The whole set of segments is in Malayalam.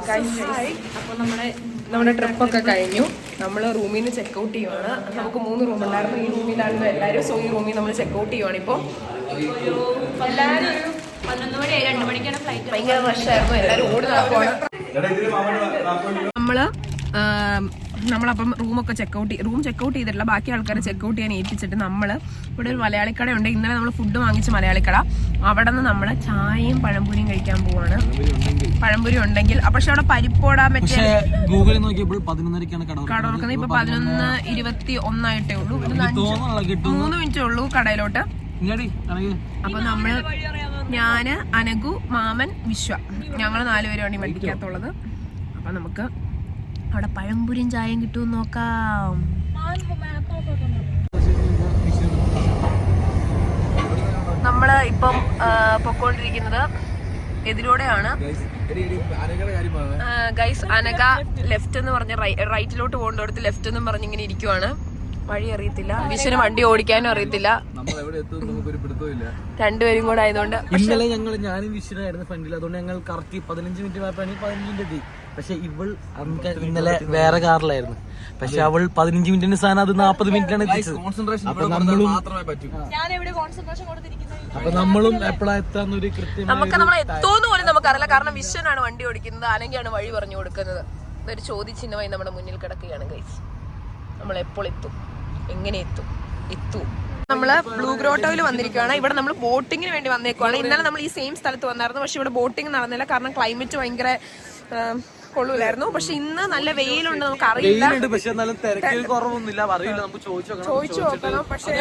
അപ്പോൾ നമ്മുടെ ട്രിപ്പൊക്കെ കഴിഞ്ഞു. നമ്മൾ റൂമിൽ നിന്ന് ചെക്കൗട്ട് ചെയ്യുവാണ്. നമുക്ക് 3 റൂം ഉണ്ടായിരുന്നു. ഈ റൂമിലായിരുന്നു എല്ലാവരും. സോ ഈ റൂമിൽ നമ്മൾ ചെക്കൗട്ട് ചെയ്യുവാണ്. ഇപ്പോൾ എല്ലാവരും 11 മണി 2 മണിക്കാണ് ഫ്ലൈറ്റ്. ഭയങ്കര റഷായിരുന്നു. എല്ലാവരും ഓടി നടക്കുവാണ്. നമ്മളപ്പം റൂമൊക്കെ റൂം ചെക്കൗട്ട് ചെയ്തിട്ടില്ല. ബാക്കി ആൾക്കാരെ ചെക്കൗട്ട് ചെയ്യാൻ ഏൽപ്പിച്ചിട്ട് നമ്മൾ ഇവിടെ ഒരു മലയാളിക്കട ഉണ്ട്. ഇന്നലെ നമ്മൾ ഫുഡ് വാങ്ങിച്ച മലയാളിക്കട. അവിടെ നിന്ന് നമ്മൾ ചായയും പഴംപൊരിയും കഴിക്കാൻ പോവാണ്. പഴംപൊരി ഉണ്ടെങ്കിൽ പക്ഷെ അവിടെ പരിപ്പോടാൻ പറ്റിയ ഗൂഗിളിൽ നോക്കിയപ്പോൾ 11:30ക്കാണ് കട തുറക്കുന്നത്. ഇപ്പൊ 11:21 ഉള്ളൂ. 3 മിനിറ്റേ ഉള്ളൂ കടയിലോട്ട്. അപ്പൊ നമ്മള് ഞാന്, അനഘു, മാമൻ, വിശ്വ, ഞങ്ങള് 4 പേരാണ് ഈ വണ്ടിക്കകത്തുള്ളത്. അപ്പൊ നമുക്ക് അവിടെ പഴംപൊരിയും ചായയും കിട്ടുമെന്ന് നോക്കാം. നമ്മള് ഇപ്പം പൊക്കോണ്ടിരിക്കുന്നത് എതിലൂടെയാണ്. ഗൈസ്, അനഘ ലെഫ്റ്റ് എന്ന് പറഞ്ഞ റൈറ്റിലോട്ട് പോകേണ്ടടുത്ത് ലെഫ്റ്റ് എന്നും പറഞ്ഞ് ഇങ്ങനെ ഇരിക്കുവാണ്. വഴി അറിയത്തില്ല. വിശ്വന് വണ്ടി ഓടിക്കാനും അറിയത്തില്ല. രണ്ടുപേരും കൂടെ ആയതുകൊണ്ട് ഇന്നലെ ഞാനും വിശ്വനായിരുന്നു ഫ്രണ്ടിൽ. അതുകൊണ്ട് ഞങ്ങൾ കറക്റ്റ് 15 മിനിറ്റ് 15 മിനിറ്റ് എത്തി. പക്ഷെ ഇവൾ ഇന്നലെ വേറെ കാറിലായിരുന്നു. പക്ഷെ അവൾ 15 മിനിറ്റിന് സാധനം അത് 40 മിനിറ്റാണ് എത്തിച്ചത്. അപ്പൊ നമ്മളും എപ്പോഴാ എത്താന്നൊരു കൃത്യം നമ്മൾ എത്തോന്ന് പോലും നമുക്കറിയില്ല. കാരണം വിശ്വനാണ് വണ്ടി ഓടിക്കുന്നത്, അനഘയാണ് വഴി പറഞ്ഞു കൊടുക്കുന്നത്. ഇതൊരു ചോദ്യചിഹ്നമായി നമ്മുടെ മുന്നിൽ കിടക്കുകയാണ് ഗൈസ്. നമ്മൾ എപ്പോൾ എത്തും, എങ്ങനെ എത്തും. നമ്മള് ബ്ലൂ ഗ്രോട്ടോയിൽ വന്നിരിക്കുകയാണ്. ഇവിടെ നമ്മൾ ബോട്ടിങ്ങിന് വേണ്ടി വന്നേക്കുവാണ്. ഇന്നലെ നമ്മൾ ഈ സെയിം സ്ഥലത്ത് വന്നായിരുന്നു. പക്ഷെ ഇവിടെ ബോട്ടിങ് നടന്നില്ല. കാരണം ക്ലൈമറ്റ് ഭയങ്കര കൊള്ളൂലായിരുന്നു. പക്ഷെ ഇന്ന് നല്ല വെയിലുണ്ട്. നമുക്ക് അറിയില്ല. ചോദിച്ചു നോക്കണം. പക്ഷെ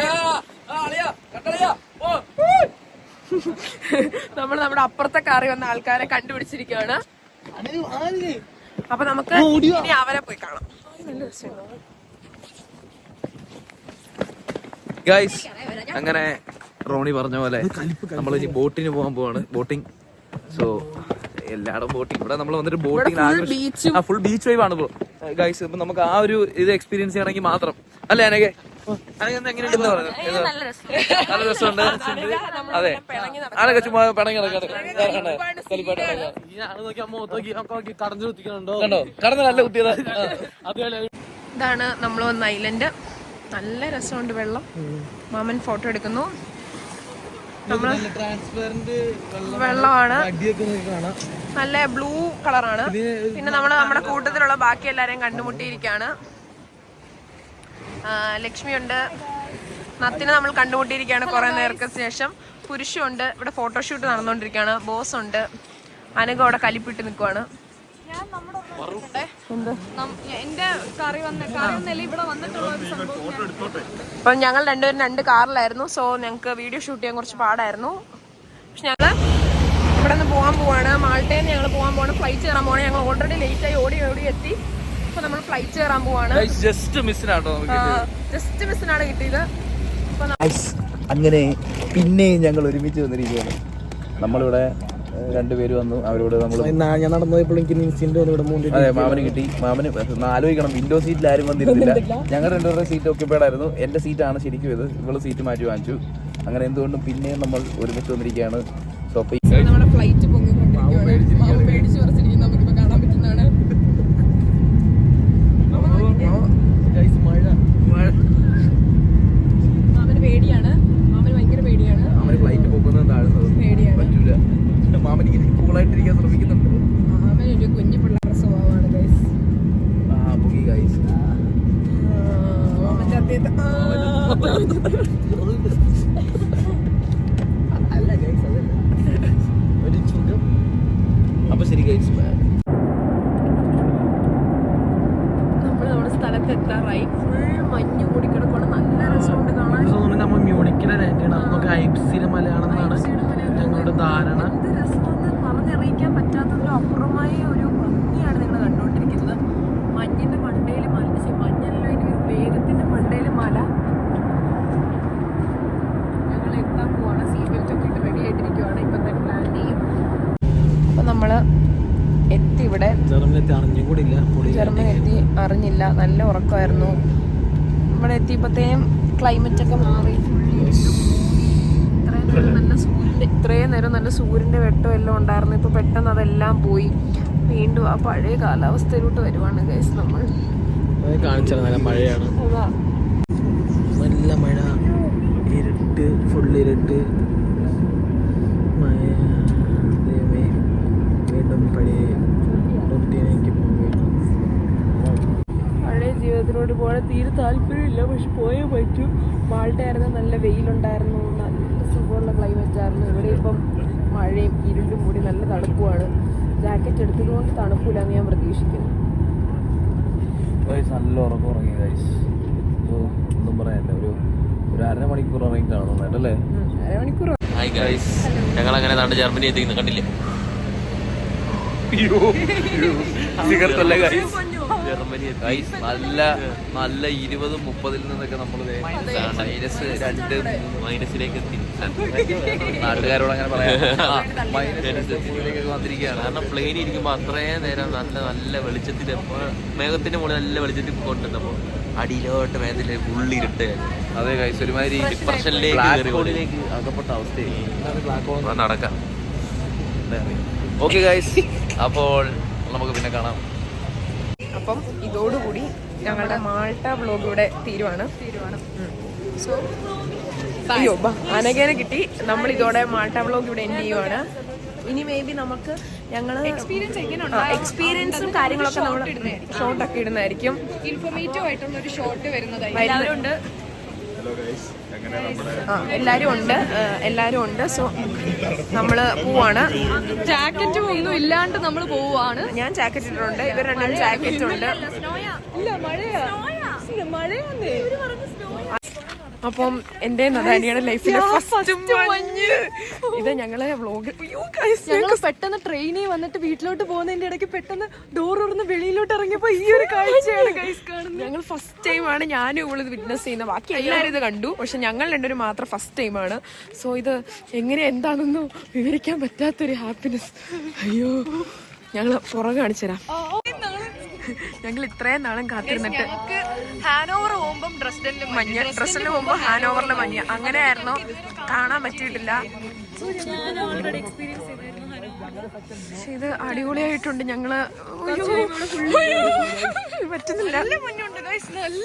നമ്മൾ നമ്മുടെ അപ്പുറത്തെ കാറി വന്ന ആൾക്കാരെ കണ്ടുപിടിച്ചിരിക്കുകയാണ്. അപ്പൊ നമുക്ക് ഇനി അവരെ പോയി കാണാം. ഗൈസ്, അങ്ങനെ റോണി പറഞ്ഞ പോലെ നമ്മൾ ഇനി ബോട്ടിന് പോകാൻ പോവാണ്. ബോട്ടിങ്. സോ എല്ലായിടും ബോട്ടിങ്. ഇവിടെ നമ്മൾ വന്നിട്ട് ബോട്ടിങ് ഫുൾ ബീച്ച് വൈബ് ആണ് ഗൈസ്. ഇപ്പൊ നമുക്ക് ആ ഒരു ഇത് എക്സ്പീരിയൻസ് ചെയ്യണമെങ്കിൽ മാത്രം അല്ലേ അനഘേ? എങ്ങനെയുണ്ടെന്ന് പറഞ്ഞു. നല്ല രസമുണ്ട്. അതെ, അനഘ ചുമ്മാ പിണങ്ങി കടന്നു നല്ല കുത്തിയത്. ഇതാണ് നമ്മൾ വന്ന ഐലൻഡ്. നല്ല രസമുണ്ട് വെള്ളം. മാമൻ ഫോട്ടോ എടുക്കുന്നു. വെള്ളമാണ് നല്ല ബ്ലൂ കളറാണ്. പിന്നെ നമ്മുടെ കൂട്ടത്തിലുള്ള ബാക്കി എല്ലാരെയും കണ്ടുമുട്ടിയിരിക്കുകയാണ്. ലക്ഷ്മിയുണ്ട്, നത്തിനെ നമ്മൾ കണ്ടുമുട്ടിയിരിക്കുകയാണ് കുറെ നേരത്തെ ശേഷം. പുരുഷുണ്ട്. ഇവിടെ ഫോട്ടോഷൂട്ട് നടന്നുകൊണ്ടിരിക്കുകയാണ്. ബോസ് ഉണ്ട്. അനഘ അവിടെ കലിപ്പിട്ട് നിൽക്കുവാണ്. അപ്പം ഞങ്ങൾ രണ്ടുപേരും 2 കാറിലായിരുന്നു. സോ ഞങ്ങൾക്ക് വീഡിയോ ഷൂട്ട് ചെയ്യാൻ കുറച്ച് പാടായിരുന്നു. പക്ഷെ ഞങ്ങള് ഇവിടെ നിന്ന് പോകാൻ പോവാണ്. മാൾട്ടയിൽ നിന്ന് ഞങ്ങൾ പോകാൻ പോവാണ്. ഫ്ലൈറ്റ് കയറാൻ പോവാണ്. ഞങ്ങൾ ഓൾറെഡി ലേറ്റായി ഓടി എത്തി. അപ്പൊ നമ്മൾ ഫ്ലൈറ്റ് കയറാൻ പോവാണ്. ജസ്റ്റ് മിസ്സിനാണ് കിട്ടിയത്. അങ്ങനെ പിന്നെയും ഞങ്ങൾ ഒരുമിച്ച് വന്നിരിക്കുകയാണ്. നമ്മളിവിടെ 2 പേര് വന്നു. അവരോട് നമ്മൾ ഞാൻ അതെ, മാമന് കിട്ടി. മാമന് ആലോചിക്കണം, വിൻഡോ സീറ്റിൽ ആരും വന്നിരുന്നില്ല. ഞങ്ങൾ 2 പേരുടെ സീറ്റ് ഓക്യുപ്പൈഡ് ആയിരുന്നു. എന്റെ സീറ്റാണ് ശരിക്കും ഇത്. ഇവള് സീറ്റ് മാറ്റി വാങ്ങിച്ചു. അങ്ങനെ എന്തുകൊണ്ടും പിന്നെയും നമ്മൾ ഒരുമിച്ച് വന്നിരിക്കുകയാണ്. സോ നമ്മുടെ ഫ്ലൈറ്റ് മാമന് പേടിയാണ്. മാമന് ഭയങ്കര പേടിയാണ്. മാമന് ഫ്ലൈറ്റ് പോകുന്നത് താഴുന്നത് പറ്റൂല. മാമൻ ഇങ്ങനെ കൂളായിട്ടിരിക്കാൻ ശ്രമിക്കുന്നുണ്ട്. മാമനൊരു കുഞ്ഞു പിള്ളേരുടെ സ്വഭാവമാണ് ഗൈസ്. പൊങ്ങി ഗൈസ്. മാമന്റെ അല്ല ഗൈസ്, അതല്ല ഒരു ചുരം. അപ്പൊ ശരി ഗൈസ്, നമ്മുടെ സ്ഥലത്ത് എത്താറായി. ഫുൾ മഞ്ഞ് കൂടിക്കിടക്കണം. നല്ല രസമുണ്ട് കാണാൻ. നമ്മൾ മ്യൂണിക്കിലെ നമുക്ക് ഐപ്സിലെ മലയാളമെന്നാണ് ഞങ്ങളുടെ ധാരണ. എന്ത് രസമെന്ന് പറഞ്ഞറിയിക്കാൻ പറ്റാത്തതിലും അപ്പുറമായ ഒരു ഭംഗിയാണ് നിങ്ങൾ കണ്ടുകൊണ്ടിരിക്കുന്നത്. മഞ്ഞിന്റെ മണ്ടയിൽ മഞ്ഞല്ല, ഇനി വേഗത്തിന്റെ മണ്ടയിൽ മല. ഞങ്ങൾ എത്താൻ പോവാണ്. സീറ്റ് ബെൽറ്റ് ഒക്കെ ഇട്ട് റെഡി ആയിട്ടിരിക്കുവാണ്. ഇപ്പൊ തന്നെ പ്ലാൻ ചെയ്യും. അപ്പൊ നമ്മള് എത്തി. ഇവിടെ ജർമ്മനി എത്തി. അറിഞ്ഞില്ല, നല്ല ഉറക്കമായിരുന്നു. ഇവിടെ എത്തിയപ്പോഴത്തേനും ക്ലൈമറ്റ് ഒക്കെ മാറി. ഇത്രയും നേരം നല്ല സൂര്യന്റെ വെട്ടം എല്ലാം ഉണ്ടായിരുന്നു. ഇപ്പൊ പെട്ടെന്ന് അതെല്ലാം പോയി. വീണ്ടും ആ പഴയ കാലാവസ്ഥയിലോട്ട് വരുവാണ് ഗൈസ് നമ്മൾ. കാണിച്ചാൽ നല്ല മഴയാണ്, നല്ല മഴ, ഇരുട്ട്, ഫുൾ ഇരുട്ട്, മഴ. വീണ്ടും പഴയ റൊട്ടീനിലേക്ക് പോവുകയാണ്. പഴയ ജീവിതത്തിലോട്ട് പോകാൻ തീരെ താല്പര്യമില്ല, പക്ഷെ പോയേ പറ്റും. മാൾട്ടായിരുന്നു, നല്ല വെയിലുണ്ടായിരുന്നു, നല്ല സുഖമുള്ള ക്ലൈമറ്റ് ആയിരുന്നു. ഇവിടെ ഇപ്പം മഴയും ഇരുണ്ടും കൂടി നല്ല തണുപ്പുമാണ്. ജാക്കറ്റ് എടുത്തതുകൊണ്ട് തണുപ്പില്ലാന്ന് ഞാൻ പ്രതീക്ഷിക്കുന്നു. നല്ല ഉറക്കം ഉറങ്ങി ഗൈസ്. ഒന്നും പറയാനില്ല, ഒരു അരമണിക്കൂർ ഉറങ്ങി കാണുന്നുണ്ടല്ലേ. അരമണിക്കൂർ. ഹായ് ഗൈസ്, ഞങ്ങൾ അങ്ങനെ നാട് ജർമ്മനി എത്തിക്കുന്നു, കണ്ടില്ലേ? നല്ല നല്ല 20-30 നിന്നൊക്കെ നമ്മള് മൈനസിലേക്ക് എത്തി. നാട്ടുകാരോട് അങ്ങനെ പറയാം. വന്നിരിക്കുകയാണ്. കാരണം പ്ലെയിനിൽ ഇരിക്കുമ്പോൾ അത്രയും നേരം നല്ല നല്ല വെളിച്ചത്തിൽ, മേഘത്തിന്റെ മുകളിൽ നല്ല വെളിച്ചത്തിൽ കൊണ്ടിരുന്നപ്പോൾ അടിയിലോട്ട് മേഘത്തില് ഉള്ളിരുട്ട്. അതെ ഗൈസ്, ഒരുമാതിരി ഡിപ്രഷനിലേക്ക് അകപ്പെട്ട അവസ്ഥയായി. നടക്കാം. ഓക്കെ ഗൈസ്, അപ്പോൾ നമുക്ക് പിന്നെ കാണാം. അപ്പം ഇതോടുകൂടി ഞങ്ങളുടെ മാൾട്ട വ്ലോഗ് ഇവിടെ തീരുവാണ്. സോ അയ്യോ അനഘേനെ കിട്ടി. നമ്മൾ ഇതോടെ മാൾട്ട വ്ലോഗ് ഇവിടെ എൻഡ് ചെയ്യുവാണ്. ഇനി മേ ബി നമുക്ക് ഞങ്ങള് എക്സ്പീരിയൻസും കാര്യങ്ങളൊക്കെ നമ്മൾ ഷോർട്ടൊക്കെ ഇടുന്നതായിരിക്കും. ഇൻഫോർമേറ്റീവ് ആയിട്ടുള്ള ഒരു ഷോർട്ട് വരുന്നതായിരിക്കും. എല്ലാരും ഉണ്ട്. സോ നമ്മള് പോവാണ്. ജാക്കറ്റും ഒന്നും ഇല്ലാണ്ട് നമ്മൾ പോവാണ്. ഞാൻ ജാക്കറ്റ് ഇട്ടിട്ടുണ്ട്, ഇവർ രണ്ടും ജാക്കറ്റ് ഉണ്ട്. അപ്പം എന്റെ നദാനിയുടെ ലൈഫിലെ ഫസ്റ്റ് മഞ്ഞ്. ഇത് ഞങ്ങളെ വ്ലോഗ്. ഞങ്ങൾ പെട്ടെന്ന് ട്രെയിനിൽ വന്നിട്ട് വീട്ടിലോട്ട് പോകുന്നതിന്റെ ഇടയ്ക്ക് പെട്ടെന്ന് ഡോർ തുറന്ന് വെളിയിലോട്ട് ഇറങ്ങിയപ്പോ ഈ ഒരു കാഴ്ചയാണ് ഗൈസ് കാണുന്നത്. ഞങ്ങൾ ഫസ്റ്റ് ടൈമാണ് ഞാനും ഇവളിത് വിറ്റ്നസ് ചെയ്യുന്നത്. ബാക്കി എല്ലാവരും ഇത് കണ്ടു, പക്ഷെ ഞങ്ങൾ രണ്ടുപേരും മാത്രം ഫസ്റ്റ് ടൈമാണ്. സോ ഇത് എങ്ങനെ എന്താണെന്നോ വിവരിക്കാൻ പറ്റാത്തൊരു ഹാപ്പിനെസ്. അയ്യോ, ഞങ്ങൾ പുറകെ കാണിച്ചു തരാം. ഞങ്ങൾ ഇത്രയും നാളും കാത്തിരുന്നിട്ട് ഹാനോവർ പോകുമ്പോൾ ഡ്രസ്സിന് പോകുമ്പോ ഹാനോവറിലെ മഞ്ഞ അങ്ങനെയായിരുന്നു, കാണാൻ പറ്റിയിട്ടില്ല. പക്ഷെ ഇത് അടിപൊളിയായിട്ടുണ്ട്. ഞങ്ങള് പറ്റുന്നില്ല. നല്ല മഞ്ഞുണ്ട് ഗൈസ്, നല്ല